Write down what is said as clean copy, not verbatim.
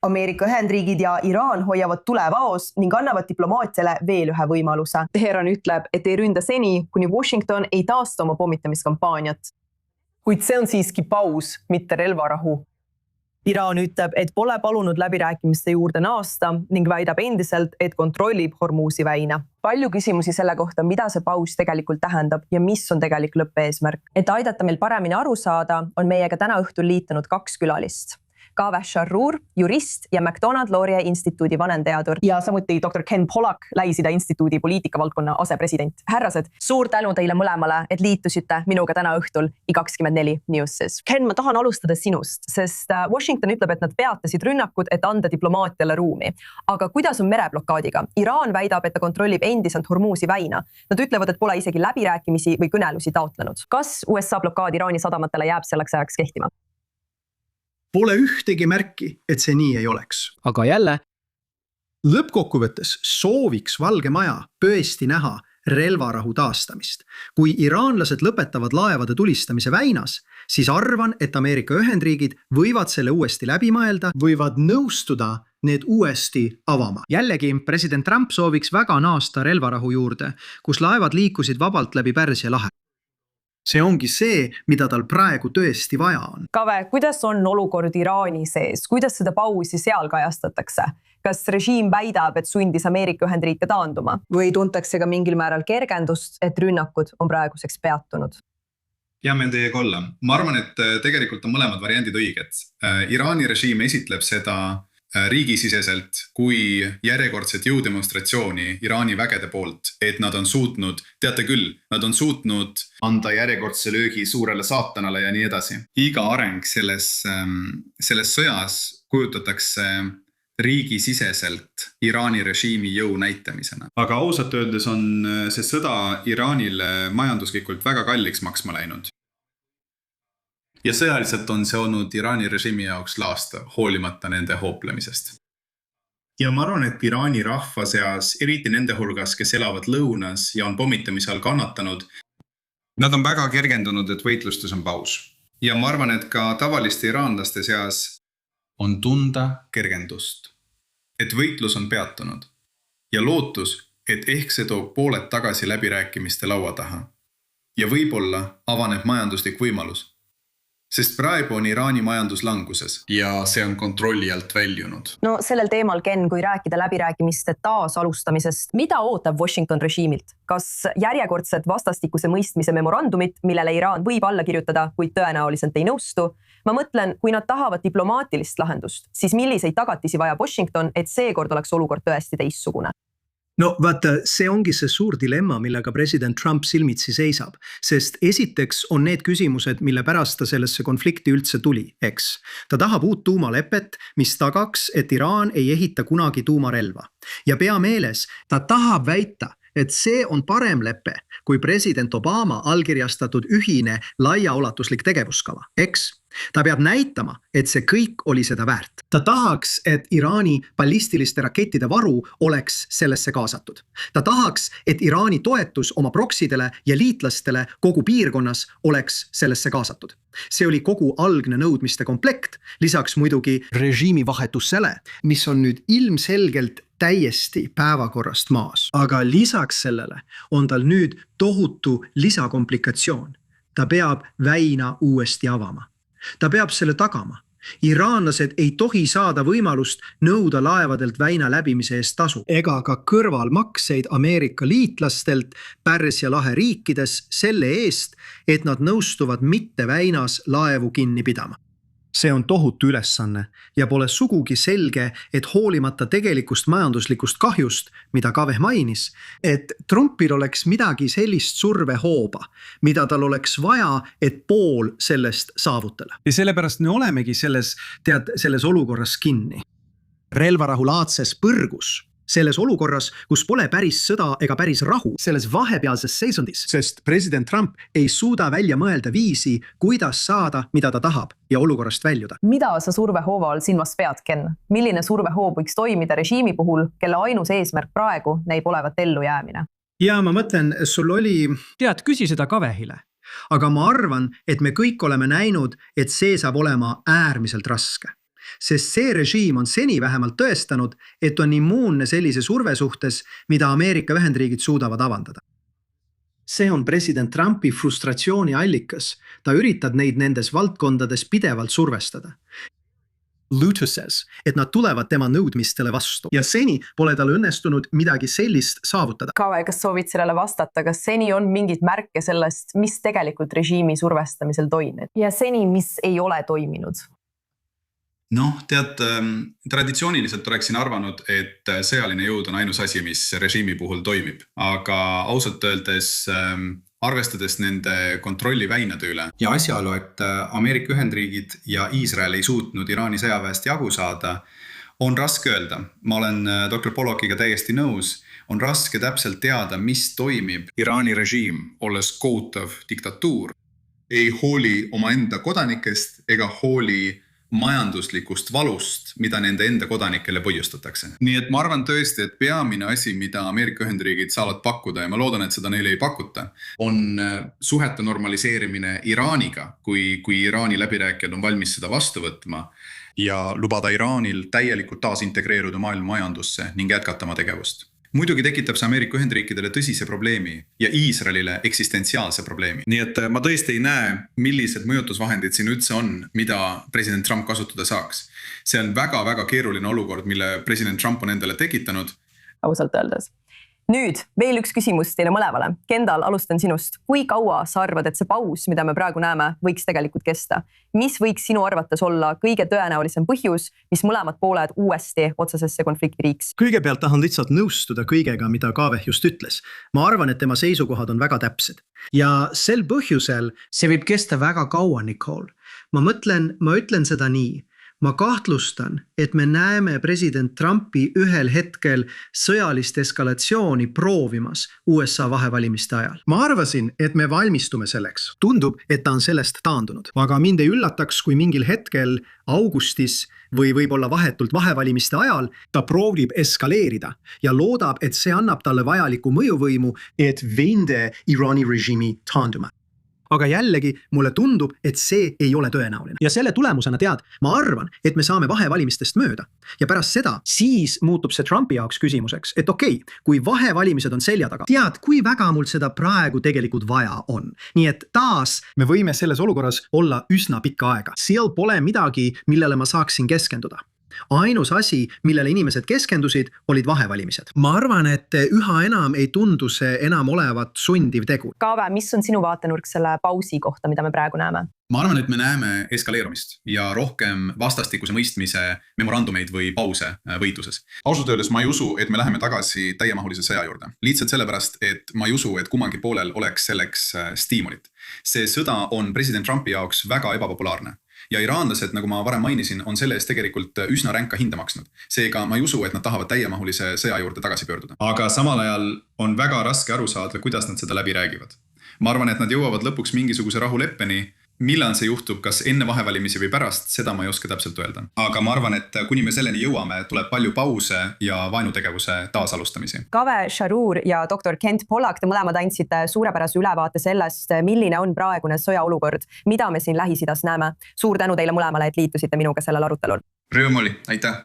Ameerika Ühendriigid ja Iraan hoiavad tulevaos ning annavad diplomaatiale veel ühe võimaluse. Teheran ütleb, et ei ründa seni, kuni Washington ei taasta oma pommitamiskampaaniat. Kuid see on siiski paus, mitte relvarahu. Iraan ütleb, et pole palunud läbirääkimiste juurde naasta ning väidab endiselt, et kontrollib Hormuzi väina. Palju küsimusi selle kohta, mida see paus tegelikult tähendab ja mis on tegelik lõppeesmärk. Et aidata meil paremini aru saada, on meiega täna õhtul liitunud 2 külalist. Kaveh Sharrour, jurist ja McDonald Laurier instituudi vanenteadur ja samuti Dr. Ken Pollack, Lähis-Ida instituudi poliitikavaldkonna asepresident. Härrased, suur tänu teile mõlemale, et liitusite minuga täna õhtul I24 Newsis. Ken, ma tahan alustada sinust, sest Washington ütleb, et nad peatasid rünnakud, et anda diplomaatiale ruumi. Aga kuidas on mereblokaadiga? Iraan väidab, et ta kontrollib endiselt Hormuzi väina. Nad ütlevad, et pole isegi läbirääkimisi või kõnelusi taotlenud. Kas USA blokaad Iraani sadamatele jääb selleks ajaks kehtima? Pole ühtegi märki, et see nii ei oleks. Aga jälle, lõppkokkuvõttes sooviks Valge Maja tõesti näha relvarahu taastamist. Kui iraanlased lõpetavad laevade tulistamise väinas, siis arvan, et Ameerika Ühendriigid võivad selle uuesti läbi mõelda, võivad nõustuda need uuesti avama. Jällegi, president Trump sooviks väga naasta relvarahu juurde, kus laevad liikusid vabalt läbi Pärsia lahe. See ongi see, mida tal praegu tõesti vaja on. Kave, kuidas on olukord Iraani sees? Kuidas seda pausi seal kajastatakse? Kas režiim väidab, et sundis Ameerika Ühendriike taanduma? Või tuntakse ka mingil määral kergendust, et rünnakud on praeguseks peatunud? Ja me teiega olla. Ma arvan, et tegelikult on mõlemad variandid õiged. Iraani režiim esitleb seda riigisiseselt kui järjekordset jõudemonstratsiooni Iraani vägede poolt, et nad on suutnud, teate küll, nad on suutnud anda järjekordse löögi suurele saatanale ja nii edasi. Iga areng selles sõjas kujutatakse riigisiseselt Iraani režiimi jõu näitamisena. Aga ausalt öeldes on see sõda Iraanile majanduslikult väga kalliks maksma läinud. Ja sõjaliselt on see olnud Iraani režiimi jaoks laasta, hoolimata nende hooplemisest. Ja ma arvan, et Iraani rahva seas, eriti nende hulgas, kes elavad lõunas ja on pommitamise all kannatanud, nad on väga kergendunud, et võitlustes on paus. Ja ma arvan, et ka tavaliste iraanlaste seas on tunda kergendust, et võitlus on peatunud ja lootus, et ehk see toob pooled tagasi läbirääkimiste laua taha. Ja võib-olla avaneb majanduslik võimalus. Sest praegu on Iraani majandus languses ja see on kontrolli alt väljunud. No sellel teemal, Ken, kui rääkida läbirääkimiste taas alustamisest, mida ootab Washington režiimilt? Kas järjekordset vastastikuse mõistmise memorandumit, millele Iraan võib alla kirjutada, kuid tõenäoliselt ei nõustu? Ma mõtlen, kui nad tahavad diplomaatilist lahendust, siis milliseid tagatisi vajab Washington, et seekord oleks olukord tõesti teissugune? No vaata, see ongi see suur dilemma, millega president Trump silmitsi seisab, sest esiteks on need küsimused, mille pärast ta sellesse konflikti üldse tuli, eks. Ta tahab uut tuumalepet, mis tagaks, et Iraan ei ehita kunagi tuumarelva. Ja peameeles ta tahab väita, et see on parem lepe kui president Obama allkirjastatud ühine laiaulatuslik tegevuskava, eks? Ta peab näitama, et see kõik oli seda väärt. Ta tahaks, et Iraani ballistiliste rakettide varu oleks sellesse kaasatud. Ta tahaks, et Iraani toetus oma proksidele ja liitlastele kogu piirkonnas oleks sellesse kaasatud. See oli kogu algne nõudmiste komplekt, lisaks muidugi režiimi vahetussele, mis on nüüd ilmselgelt täiesti päevakorrast maas. Aga lisaks sellele on tal nüüd tohutu lisakomplikatsioon. Ta peab väina uuesti avama. Ta peab selle tagama. Iraanlased ei tohi saada võimalust nõuda laevadelt väina läbimise eest tasu ega ka kõrvalmakseid Ameerika liitlastelt Pärsia lahe riikides selle eest, et nad nõustuvad mitte väinas laevu kinni pidama. See on tohutu ülesanne ja pole sugugi selge, et hoolimata tegelikust majanduslikust kahjust, mida Kaveh mainis, et Trumpil oleks midagi sellist survehooba, mida tal oleks vaja, et pool sellest saavutada. Ja sellepärast me olemegi selles olukorras kinni. Relvarahulaadses põrgus. Selles olukorras, kus pole päris sõda ega päris rahu, selles vahepealses seisundis, sest president Trump ei suuda välja mõelda viisi, kuidas saada, mida ta tahab ja olukorrast väljuda. Mida sa survehoova all silmas pead, Ken? Milline survehoob võiks toimida režiimi puhul, kelle ainus eesmärk praegu näib olevat ellu jäämine? Ja ma mõtlen, sul oli... Tead, küsi seda Kavehile. Aga ma arvan, et me kõik oleme näinud, et see saab olema äärmiselt raske. sest see režiim on seni vähemalt tõestanud, et on immuunne sellise surve suhtes, mida Ameerika Ühendriigid suudavad avaldada. See on president Trumpi frustratsiooni allikas. Ta üritab neid nendes valdkondades pidevalt survestada. Luto says, et nad tulevad tema nõudmistele vastu ja seni pole tal õnnestunud midagi sellist saavutada. Kave, kas soovid sellele vastata, kas seni on mingid märke sellest, mis tegelikult režiimi survestamisel toimub ja seni, mis ei ole toiminud? Noh, tead, traditsiooniliselt oleksin arvanud, et sõjaline jõud on ainus asi, mis režiimi puhul toimib, aga ausalt öeldes arvestades nende kontrolli väinade üle ja asjaolu, et Ameerika Ühendriigid ja Iisrael ei suutnud Iraani sõjaväest jagu saada, on raske öelda. Ma olen Dr. Pollockiga täiesti nõus. On raske täpselt teada, mis toimib. Iraani režiim, olles kohutav diktatuur, ei hooli oma enda kodanikest ega hooli majanduslikust valust, mida nende enda kodanikele põhjustatakse. Nii et ma arvan tõesti, et peamine asi, mida Ameerika Ühendriigid saavad pakkuda, ja ma loodan, et seda neile ei pakuta, on suhete normaliseerimine Iraaniga, kui Iraani läbirääkijad on valmis seda vastu võtma ja lubada Iraanil täielikult taasintegreeruda maailma majandusse ning jätkata oma tegevust. Muidugi tekitab see Ameerika Ühendriikidele tõsise probleemi ja Iisraelile eksistentsiaalse probleemi. Nii et ma tõesti ei näe, millised mõjutusvahendid siin üldse on, mida president Trump kasutada saaks. See on väga-väga keeruline olukord, mille president Trump on endale tekitanud. Ausalt öeldes. Nüüd veel üks küsimus teile mõlevale. Kendall, alustan sinust. Kui kaua sa arvad, et see paus, mida me praegu näeme, võiks tegelikult kesta? Mis võiks sinu arvates olla kõige tõenäolisem põhjus, mis mõlemad pooled uuesti otsesesse konfliktiriiks? Kõigepealt tahan lihtsalt nõustuda kõigega, mida Kave just ütles. Ma arvan, et tema seisukohad on väga täpsed. Ja sel põhjusel see võib kesta väga kaua, Nicole. Ma ütlen seda nii. Ma kahtlustan, et me näeme president Trumpi ühel hetkel sõjalist eskalatsiooni proovimas USA vahevalimiste ajal. Ma arvasin, et me valmistume selleks. Tundub, et ta on sellest taandunud. Aga mind ei üllataks, kui mingil hetkel augustis või võib-olla vahetult vahevalimiste ajal ta proovib eskaleerida ja loodab, et see annab talle vajaliku mõjuvõimu, et veenda Iraani režiimi taanduma. Aga jällegi mulle tundub, et see ei ole tõenäoline. Ja selle tulemusena ma arvan, et me saame vahevalimistest mööda. Ja pärast seda, siis muutub see Trumpi jaoks küsimuseks, et okei, kui vahevalimised on selja taga, kui väga mul seda praegu tegelikult vaja on. Nii et taas me võime selles olukorras olla üsna pikka aega. Seal pole midagi, millele ma saaksin keskenduda. Ainus asi, millele inimesed keskendusid, olid vahevalimised. Ma arvan, et üha enam ei tundu see enam olevat sundiv tegu. Kave, mis on sinu vaatenurk selle pausi kohta, mida me praegu näeme? Ma arvan, et me näeme eskaleerumist ja rohkem vastastikuse mõistmise memorandumeid või pause võitluses. Ausalt öeldes ma ei usu, et me läheme tagasi täiemahulise sõja juurde. Lihtsalt sellepärast, et ma ei usu, et kummalgi poolel oleks selleks stiimulit. See sõda on president Trumpi jaoks väga ebapopulaarne. Ja iraanlased, nagu ma varem mainisin, on selle eest tegelikult üsna ränka hinda maksnud. Seega ma ei usu, et nad tahavad täiemahulise sõja juurde tagasi pöörduda. Aga samal ajal on väga raske aru saada, kuidas nad seda läbi räägivad. Ma arvan, et nad jõuavad lõpuks mingisuguse rahuleppeni. Millal see juhtub, kas enne vahevalimisi või pärast, seda ma ei oska täpselt öelda. Aga ma arvan, et kuni me selleni jõuame, tuleb palju pause ja vaenutegevuse taasalustamisi. Kave Sharur ja Dr. Kent Pollack, te mõlemad andsite suurepärase ülevaate sellest, milline on praegune sõjaolukord, mida me siin Lähis-Idas näeme. Suur tänu teile mõlemale, et liitusite minuga sellel arutelul. Rõõm oli, aitäh!